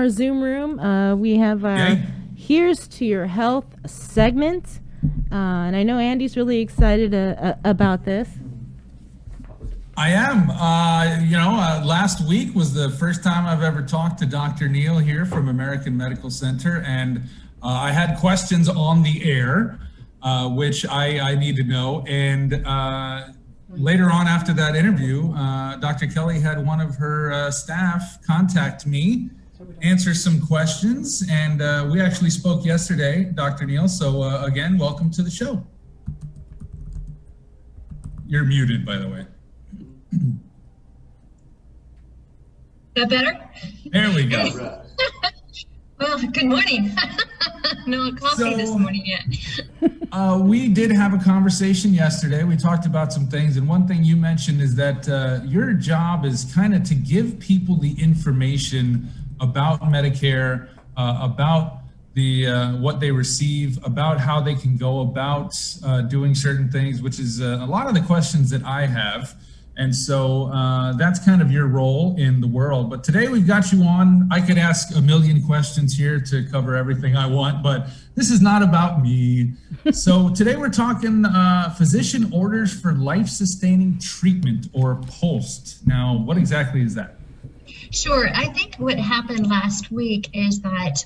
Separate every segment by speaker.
Speaker 1: our Zoom room. We have our Here's to Your Health segment. And I know Andy's really excited about this.
Speaker 2: I am. Last week was the first time I've ever talked to Dr. Neal here from American Medical Center, and I had questions on the air, which I need to know. And later on after that interview, Dr. Kelly had one of her staff contact me, answer some questions, and we actually spoke yesterday, Dr. Neal. So again, welcome to the show. You're muted, by the way.
Speaker 3: That better?
Speaker 2: There we go.
Speaker 3: Well, good morning. No coffee this morning yet.
Speaker 2: We did have a conversation yesterday. We talked about some things, and one thing you mentioned is that your job is kind of to give people the information about Medicare, about the what they receive, about how they can go about doing certain things, which is a lot of the questions that I have. And so that's kind of your role in the world. But today we've got you on. I could ask a million questions here to cover everything I want, but this is not about me. So today we're talking physician orders for life-sustaining treatment, or POST. Now, what exactly is that?
Speaker 3: Sure. I think what happened last week is that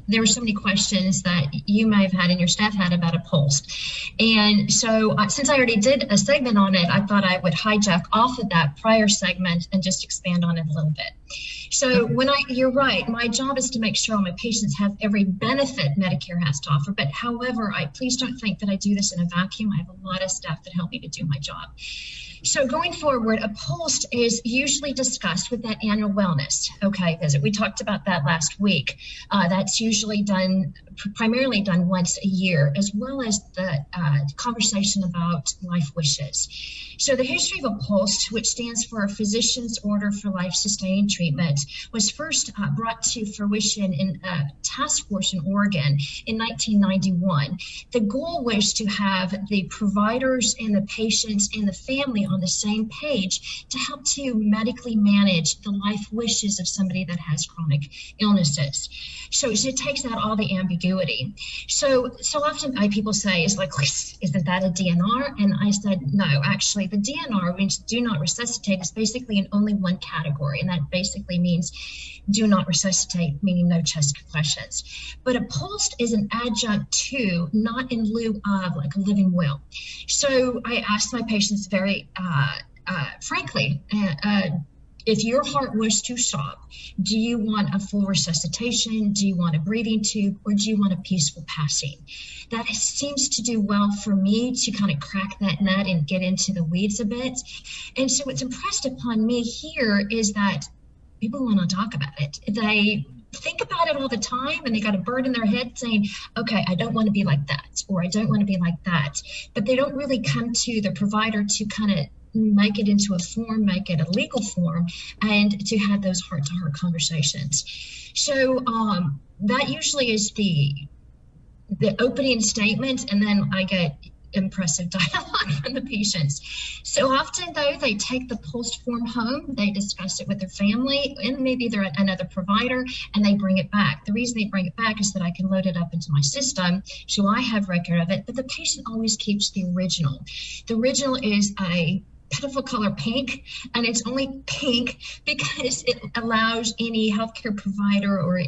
Speaker 3: there were so many questions that you may have had and your staff had about a POST. And so since I already did a segment on it, I thought I would hijack off of that prior segment and just expand on it a little bit. So you're right, my job is to make sure all my patients have every benefit Medicare has to offer. But however, please don't think that I do this in a vacuum. I have a lot of staff that help me to do my job. So going forward, a POST is usually discussed with that annual wellness visit. We talked about that last week. That's usually primarily done once a year, as well as the conversation about life wishes. So the history of a POST, which stands for a Physician's Order for Life-Sustaining Treatment, was first brought to fruition in a task force in Oregon in 1991. The goal was to have the providers and the patients and the family on the same page to help to medically manage the life wishes of somebody that has chronic illnesses. So it takes out all the ambiguity. So often people say, isn't that a DNR? And I said, no, actually the DNR, means do not resuscitate, is basically in only one category. And that basically means do not resuscitate, meaning no chest compressions. But a POST is an adjunct to, not in lieu of, like a living will. So I ask my patients very frankly, if your heart was to stop, do you want a full resuscitation? Do you want a breathing tube? Or do you want a peaceful passing? That seems to do well for me to kind of crack that nut and get into the weeds a bit. And so what's impressed upon me here is that people want to talk about it. They think about it all the time, and they got a bird in their head saying, okay, I don't want to be like that, or I don't want to be like that. But they don't really come to the provider to kind of make it into a form, make it a legal form, and to have those heart-to-heart conversations. So that usually is the opening statement, and then I get impressive dialogue from the patients. So often, though, they take the POST form home, they discuss it with their family, and maybe they're another provider, and they bring it back. The reason they bring it back is that I can load it up into my system, so I have record of it, but the patient always keeps the original. The original is a pitiful color pink, and it's only pink because it allows any healthcare provider or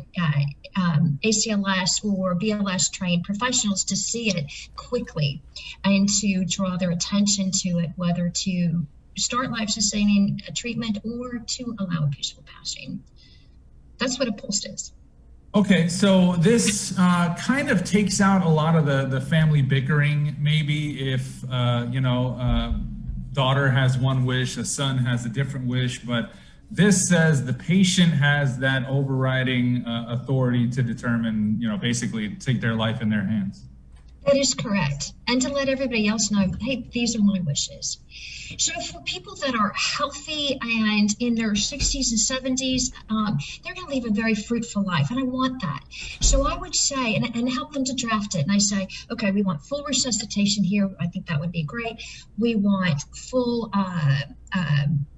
Speaker 3: ACLS or BLS trained professionals to see it quickly and to draw their attention to it, whether to start life-sustaining treatment or to allow a peaceful passing. That's what a POST is.
Speaker 2: Okay, so this kind of takes out a lot of the family bickering. Maybe if daughter has one wish, a son has a different wish, but this says the patient has that overriding authority to determine, basically take their life in their hands.
Speaker 3: That is correct. And to let everybody else know, hey, these are my wishes. So for people that are healthy and in their 60s and 70s, they're going to live a very fruitful life, and I want that. So I would say, and help them to draft it, and I say, okay, we want full resuscitation here. I think that would be great. We want full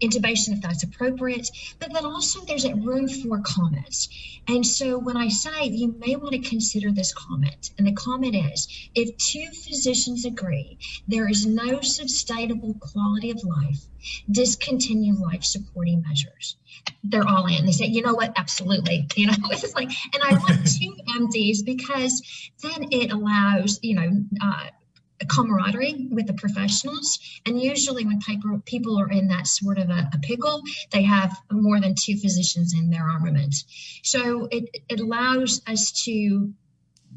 Speaker 3: intubation if that's appropriate, but then also there's a room for comments. And so when I say you may want to consider this comment, and the comment is, if two physicians agree there is no sustainable quality of life, discontinue life supporting measures. They're all in. They say, you know what? Absolutely. It's like, and I like two MDs because then it allows, a camaraderie with the professionals. And usually when people are in that sort of a pickle, they have more than two physicians in their armament. So it allows us to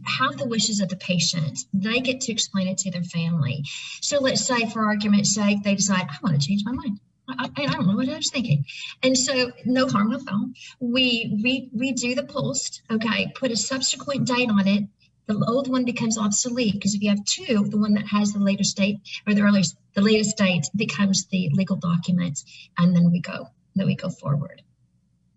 Speaker 3: have the wishes of the patient. They get to explain it to their family. So let's say, for argument's sake, they decide, I want to change my mind. I don't know what I was thinking. And so no harm, no foul. We do the pulse, okay, put a subsequent date on it. The old one becomes obsolete because if you have two, the one that has the latest date or the latest date becomes the legal document, and then we go forward.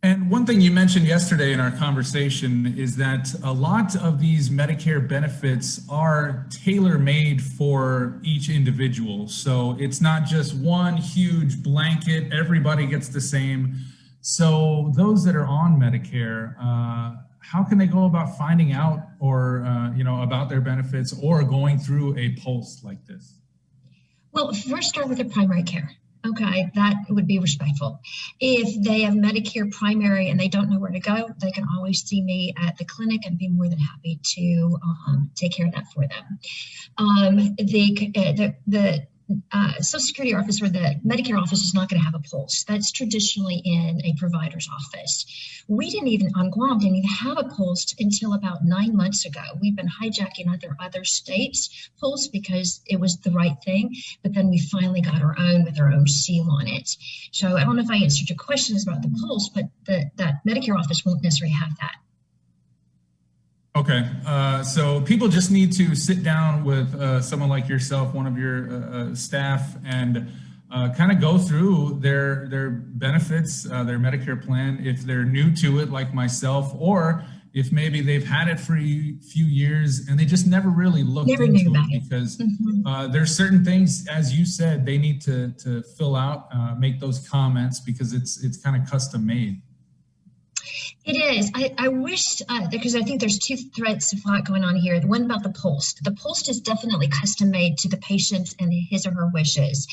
Speaker 2: And one thing you mentioned yesterday in our conversation is that a lot of these Medicare benefits are tailor-made for each individual. So it's not just one huge blanket, everybody gets the same. So those that are on Medicare, how can they go about finding out or, about their benefits or going through a pulse like this?
Speaker 3: Well, first start with their primary care. Okay, that would be respectful. If they have Medicare primary and they don't know where to go, they can always see me at the clinic and be more than happy to take care of that for them. The Social Security office or the Medicare office is not going to have a pulse. That's traditionally in a provider's office. We on Guam didn't even have a pulse until about 9 months ago. We've been hijacking other states' pulse because it was the right thing, but then we finally got our own with our own seal on it. So I don't know if I answered your questions about the pulse, but that Medicare office won't necessarily have that.
Speaker 2: Okay, so people just need to sit down with someone like yourself, one of your staff, and kind of go through their benefits, their Medicare plan, if they're new to it like myself, or if maybe they've had it for a few years and they just never really looked into it because there's certain things, as you said, they need to fill out, make those comments because it's kind of custom made.
Speaker 3: It is. I wish, because I think there's two threads of thought going on here. The one about the pulse. The pulse is definitely custom made to the patient and his or her wishes.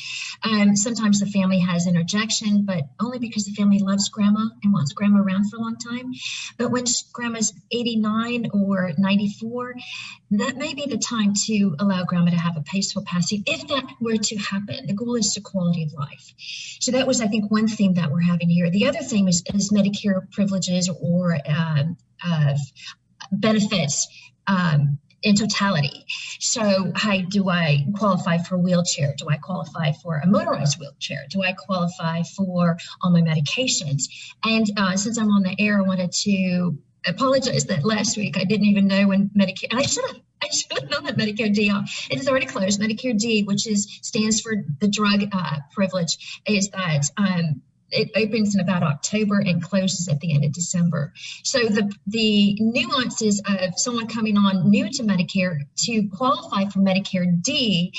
Speaker 3: Sometimes the family has interjection, but only because the family loves grandma and wants grandma around for a long time. But when grandma's 89 or 94, that may be the time to allow grandma to have a peaceful passing, if that were to happen. The goal is to quality of life. So that was, I think, one theme that we're having here. The other thing is Medicare privileges or benefits in totality. So do I qualify for a wheelchair? Do I qualify for a motorized wheelchair? Do I qualify for all my medications? And since I'm on the air, I wanted to apologize that last week I didn't even know when Medicare, and I should have known that Medicare D, it is already closed. Medicare D, which stands for the drug privilege, is that it opens in about October and closes at the end of December. So the nuances of someone coming on new to Medicare to qualify for Medicare D,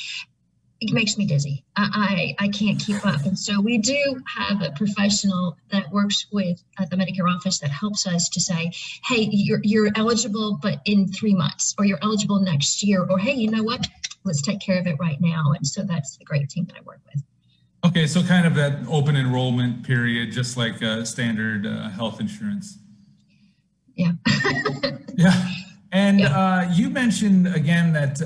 Speaker 3: it makes me dizzy. I can't keep up. And so we do have a professional that works with the Medicare office that helps us to say, hey, you're eligible, but in 3 months, or you're eligible next year, or hey, you know what? Let's take care of it right now. And so that's the great team that I work with.
Speaker 2: Okay, so kind of that open enrollment period, just like standard health insurance.
Speaker 3: Yeah.
Speaker 2: Yeah. And you mentioned again that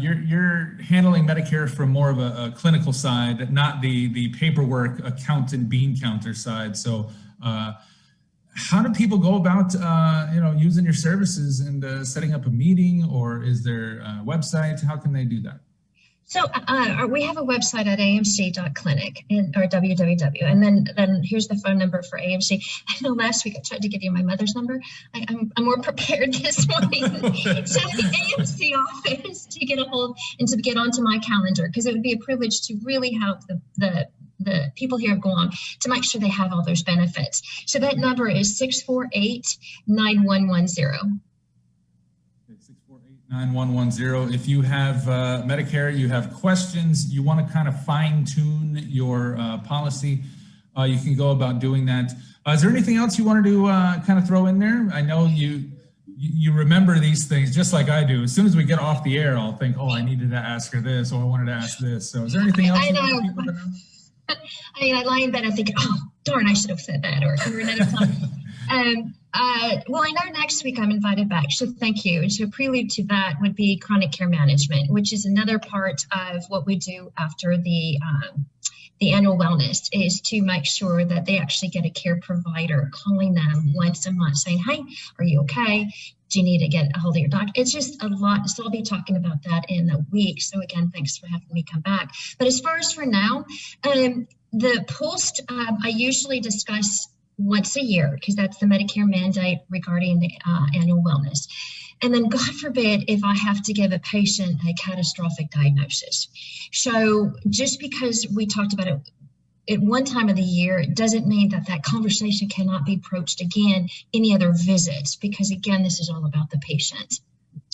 Speaker 2: you're handling Medicare from more of a clinical side, not the paperwork accountant bean counter side. So how do people go about using your services and setting up a meeting, or is there a website? How can they do that?
Speaker 3: So we have a website at amc.clinic or www. And then here's the phone number for AMC. I know last week I tried to give you my mother's number. I'm more prepared this morning. So the AMC office to get a hold and to get onto my calendar, because it would be a privilege to really help the people here at Guam to make sure they have all those benefits. So that number is 648-9110.
Speaker 2: 648-9110. 9110. If you have Medicare, you have questions, you want to kind of fine tune your policy, you can go about doing that. Is there anything else you wanted to kind of throw in there? I know you remember these things just like I do. As soon as we get off the air, I'll think, oh, I needed to ask her this, or I wanted to ask this. So is there anything else?
Speaker 3: I know. I lie in bed, I think, oh, darn, I should have said that, or another time. Well, I know next week I'm invited back, so thank you. And so prelude to that would be chronic care management, which is another part of what we do after the annual wellness, is to make sure that they actually get a care provider calling them once a month saying, hey, are you okay? Do you need to get a hold of your doctor? It's just a lot. So I'll be talking about that in a week. So again, thanks for having me come back. But as far as for now, the pulse, I usually discuss once a year because that's the Medicare mandate regarding the annual wellness. And then God forbid if I have to give a patient a catastrophic diagnosis. So just because we talked about it at one time of the year, it doesn't mean that that conversation cannot be approached again any other visits, because again, this is all about the patient.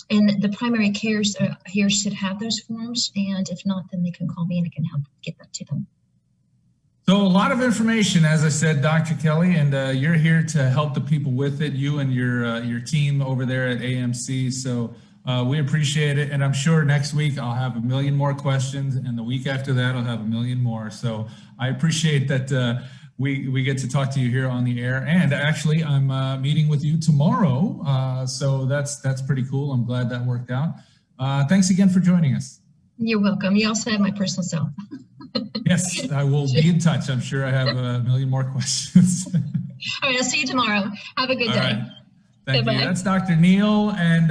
Speaker 3: And the primary cares here should have those forms. And if not, then they can call me and I can help get that to them.
Speaker 2: So a lot of information, as I said, Dr. Kelly, and you're here to help the people with it, you and your team over there at AMC. So we appreciate it. And I'm sure next week I'll have a million more questions, and the week after that I'll have a million more. So I appreciate that we get to talk to you here on the air. And actually, I'm meeting with you tomorrow. So that's pretty cool. I'm glad that worked out. Thanks again for joining us.
Speaker 3: You're welcome. You also have my personal cell.
Speaker 2: Yes, I will be in touch. I'm sure I have a million more questions.
Speaker 3: All right, I'll see you tomorrow. Have a good day.
Speaker 2: Right. Thank
Speaker 3: Bye-bye.
Speaker 2: you. That's Dr. Neal, and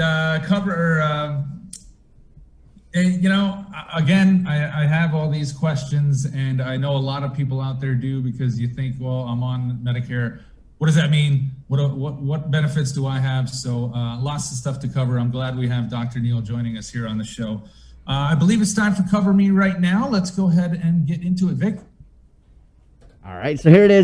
Speaker 2: you know, again, I have all these questions, and I know a lot of people out there do, because you think, well, I'm on Medicare. What does that mean? What benefits do I have? So lots of stuff to cover. I'm glad we have Dr. Neal joining us here on the show. I believe it's time for Cover Me right now. Let's go ahead and get into it, Vic.
Speaker 4: All right, so here it is.